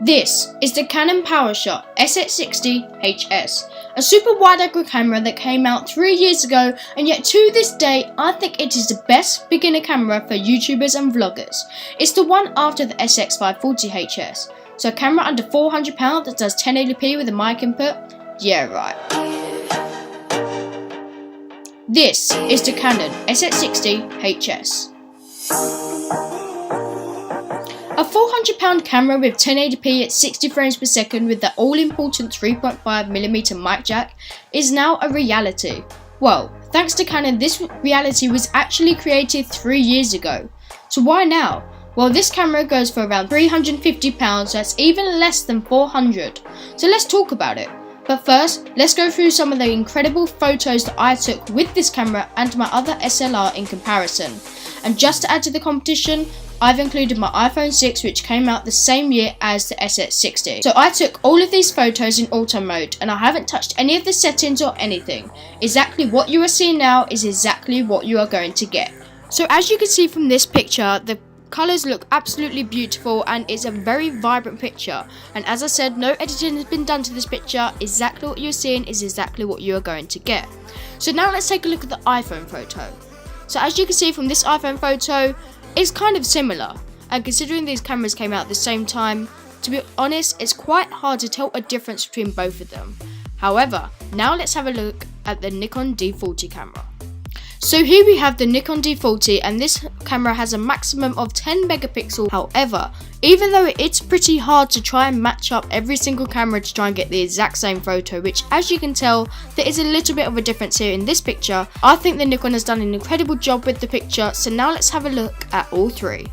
This is the Canon PowerShot SX60 HS, a super wide angle camera that came out 3 years ago, and yet to this day I think it is the best beginner camera for YouTubers and vloggers. It's the one after the SX540 HS, so a camera under £400 that does 1080p with a mic input? Yeah, right. This is the Canon SX60 HS. A £400 camera with 1080p at 60 frames per second with the all-important 3.5mm mic jack is now a reality. Well, thanks to Canon, this reality was actually created 3 years ago. So why now? Well, this camera goes for around £350, so that's even less than $400. So let's talk about it. But first, let's go through some of the incredible photos that I took with this camera and my other SLR in comparison. And just to add to the competition, I've included my iPhone 6, which came out the same year as the SX60. So I took all of these photos in auto mode and I haven't touched any of the settings or anything. Exactly what you are seeing now is exactly what you are going to get. So as you can see from this picture, the colours look absolutely beautiful and it's a very vibrant picture. And as I said, no editing has been done to this picture. Exactly what you're seeing is exactly what you are going to get. So now let's take a look at the iPhone photo. So as you can see from this iPhone photo, it's kind of similar, and considering these cameras came out at the same time, to be honest, it's quite hard to tell a difference between both of them. However, now let's have a look at the Nikon D40 camera. So here we have the Nikon D40, and this camera has a maximum of 10 megapixels. However, even though it's pretty hard to try and match up every single camera to try and get the exact same photo, which as you can tell, there is a little bit of a difference here in this picture, I think the Nikon has done an incredible job with the picture, so now let's have a look at all three.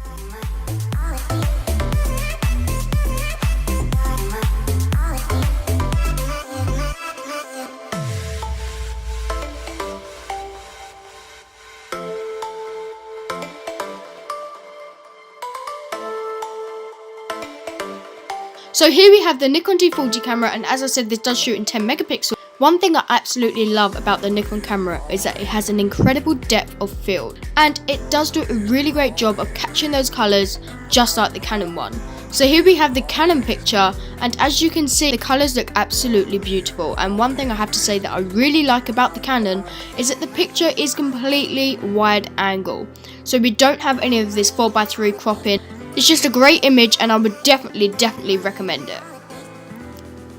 So here we have the Nikon D40 camera, and as I said, this does shoot in 10 megapixels. One thing I absolutely love about the Nikon camera is that it has an incredible depth of field, and it does do a really great job of capturing those colours just like the Canon one. So here we have the Canon picture, and as you can see, the colours look absolutely beautiful. And one thing I have to say that I really like about the Canon is that the picture is completely wide angle. So we don't have any of this 4:3 cropping. It's just a great image and I would definitely recommend it.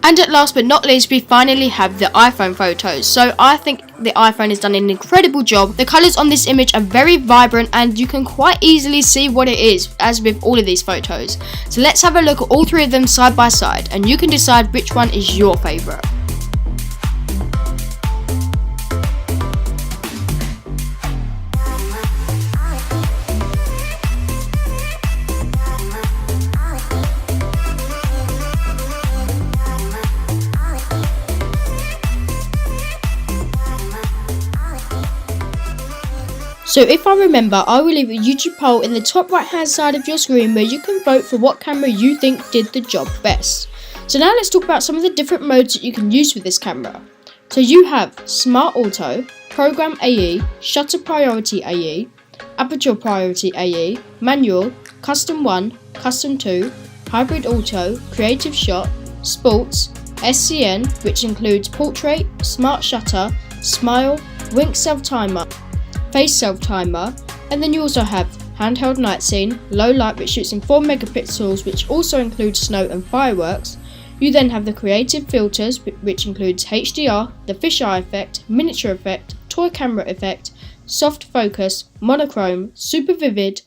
And at last but not least, we finally have the iPhone photos. So I think the iPhone has done an incredible job. The colours on this image are very vibrant and you can quite easily see what it is, as with all of these photos. So let's have a look at all three of them side by side and you can decide which one is your favourite. So if I remember, I will leave a YouTube poll in the top right hand side of your screen where you can vote for what camera you think did the job best. So now let's talk about some of the different modes that you can use with this camera. So you have Smart Auto, Program AE, Shutter Priority AE, Aperture Priority AE, Manual, Custom 1, Custom 2, Hybrid Auto, Creative Shot, Sports, SCN, which includes Portrait, Smart Shutter, Smile, Wink Self Timer, Face Self Timer, and then you also have Handheld Night Scene, Low Light, which shoots in 4 megapixels, which also includes snow and fireworks. You then have the Creative Filters, which includes HDR, the Fisheye Effect, Miniature Effect, Toy Camera Effect, Soft Focus, Monochrome, Super Vivid,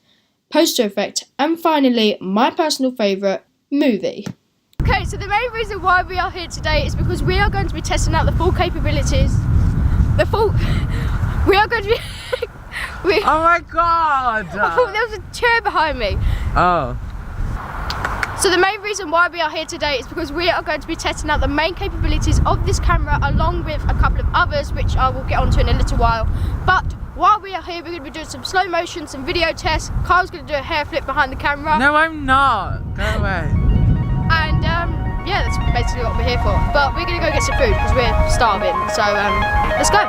Poster Effect, and finally, my personal favourite, Movie. Okay, so the main reason why we are here today is because we are going to be testing out the full capabilities. We are going to be... Oh my god! Oh, there was a chair behind me. Oh. So the main reason why we are here today is because we are going to be testing out the main capabilities of this camera along with a couple of others which I will get onto in a little while. But while we are here, we're going to be doing some slow motion, some video tests. Kyle's going to do a hair flip behind the camera. No, I'm not. Go away. And yeah, that's basically what we're here for. But we're going to go get some food because we're starving. So let's go.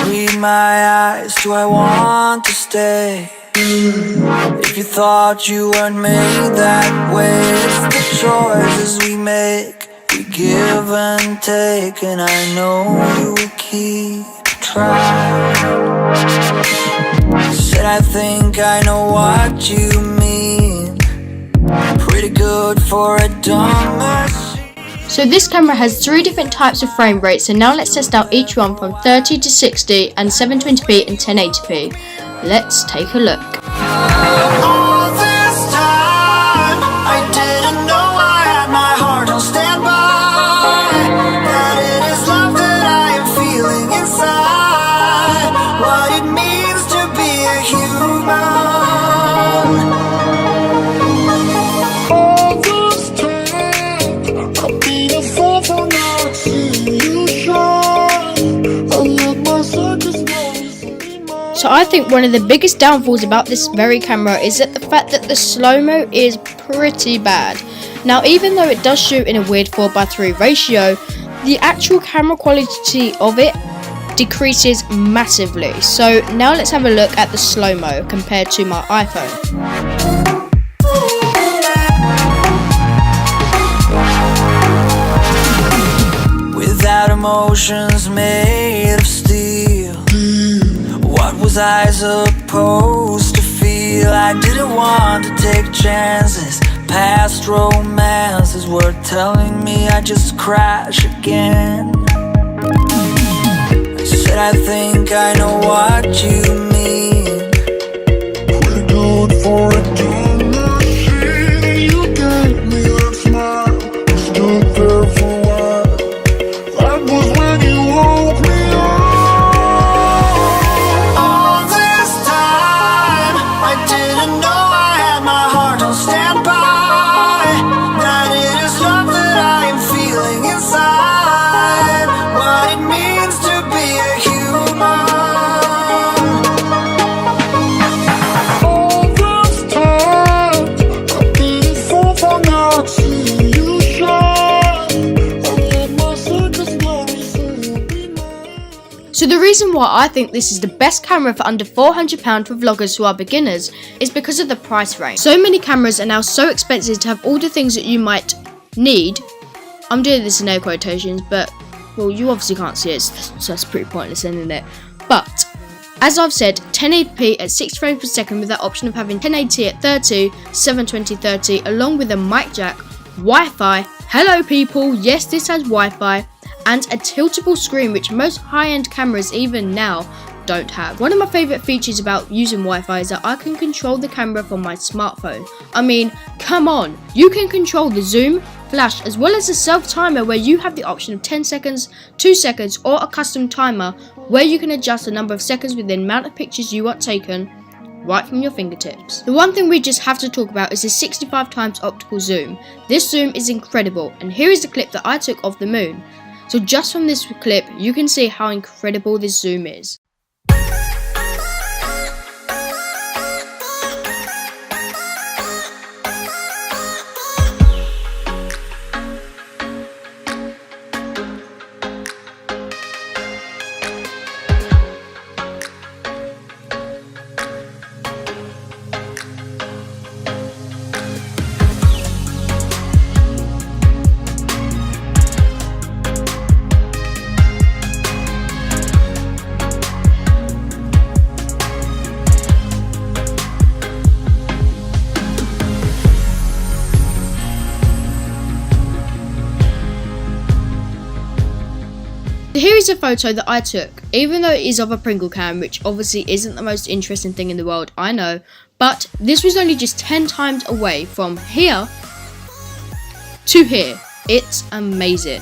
We in my eyes, do I want to stay? If you thought you weren't made that way, it's the choices we make. We give and take, and I know you will keep trying. Said I think I know what you mean. Pretty good for a dumb machine. So this camera has 3 different types of frame rates, and now let's test out each one from 30 to 60 and 720p and 1080p. Let's take a look. All this time, I didn't know I had my heart on standby. That it is love that I am feeling inside. What it means to be a human. All this time, I've been a fool for not seeing you shine. I let my circus noise be mine. So I think one of the biggest downfalls about this very camera is that the fact that the slow-mo is pretty bad. Now even though it does shoot in a weird 4:3 ratio, the actual camera quality of it decreases massively. So now let's have a look at the slow-mo compared to my iPhone. Without emotions made of steel, what was I supposed to feel? I didn't want to take chances. Past romances were telling me I just crash again. I said I think I know what you mean. Pretty good for a dumb machine. You gave me that smile, stood there for a while. That was when you woke me up. All this time, I didn't know I had my heart on standby. That it is love that I am feeling inside. What it means to be a human. All this time, I've been a fool for not seeing you shine. I let my circus glory soon be mine. So the reason why I think this is the best camera for under £400 for vloggers who are beginners is because of the price range. So many cameras are now so expensive to have all the things that you might need. I'm doing this in air quotations, but well, you obviously can't see it, so that's pretty pointless, isn't it? But as I've said, 1080p at 60 frames per second with that option of having 1080 at 30, 720 30, along with a mic jack, Wi-Fi, hello people, yes this has Wi-Fi, and a tiltable screen which most high-end cameras even now don't have. One of my favourite features about using Wi-Fi is that I can control the camera from my smartphone. I mean, come on, you can control the zoom, flash, as well as the self-timer where you have the option of 10 seconds, 2 seconds, or a custom timer where you can adjust the number of seconds with the amount of pictures you want taken right from your fingertips. The one thing we just have to talk about is the 65x optical zoom. This zoom is incredible, and here is the clip that I took of the moon. So just from this clip, you can see how incredible this zoom is. Here is a photo that I took, even though it is of a Pringle cam, which obviously isn't the most interesting thing in the world, I know, but this was only just 10 times away from here to here. It's amazing.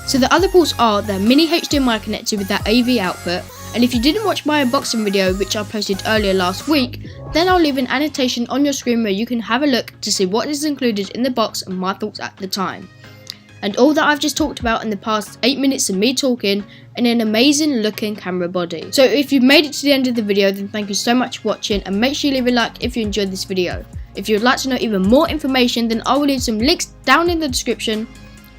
So the other ports are the mini HDMI connector with that AV output, and if you didn't watch my unboxing video which I posted earlier last week, then I'll leave an annotation on your screen where you can have a look to see what is included in the box and my thoughts at the time. And all that I've just talked about in the past 8 minutes of me talking, and an amazing looking camera body. So if you've made it to the end of the video, then thank you so much for watching, and make sure you leave a like if you enjoyed this video. If you'd like to know even more information, then I will leave some links down in the description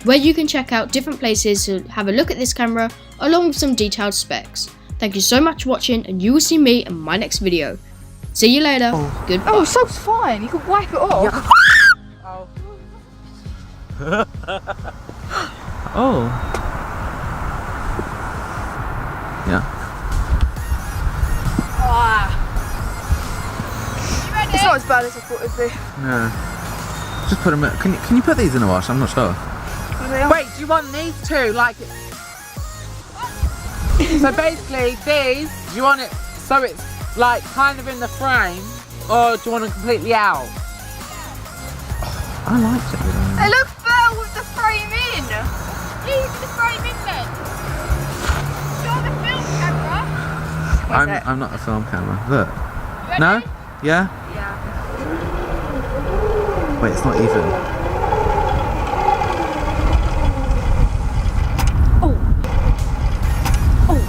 where you can check out different places to have a look at this camera along with some detailed specs. Thank you so much for watching, and you will see me in my next video. See you later. Goodbye. Oh, soap's fine. You can wipe it off. Yeah. Oh. Yeah. It's not as bad as I thought it'd be. No. Just put them in. Can you put these in the wash? I'm not sure. Wait, do you want these two? Like. So basically, these, do you want it so it's like kind of in the frame, or do you want them completely out? I like it. It looks better with the frame in. Leave the frame in then. You're the film camera. I'm not a film camera. Look. No? Yeah? Yeah. Wait, it's not even. Oh. Oh.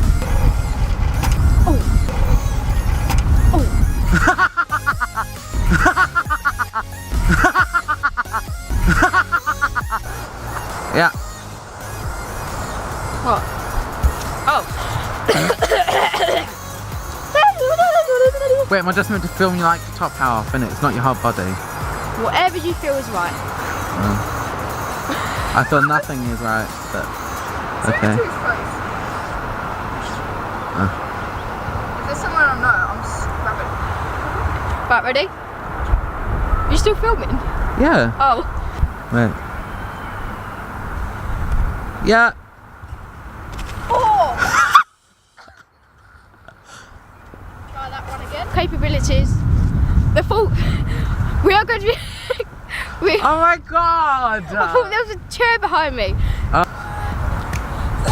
Oh. Oh. Yeah. What? Oh. Wait, am I just meant to film you like the top half and it's not your whole body? Whatever you feel is right. I feel nothing is right, but okay. If there's someone I know, I'm just grabbing. Right, ready? You still filming? Yeah. Oh. Wait. Yeah. Oh! Try that one again. Capabilities. The full. We are going to be. Oh my god! I thought there was a chair behind me.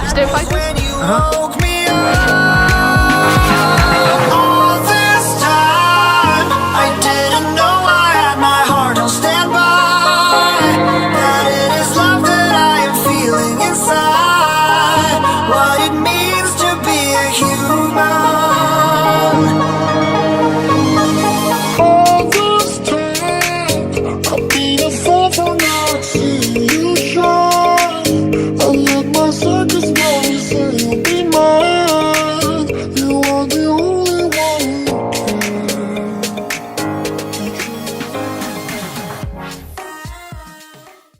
Just do it. When you woke me up.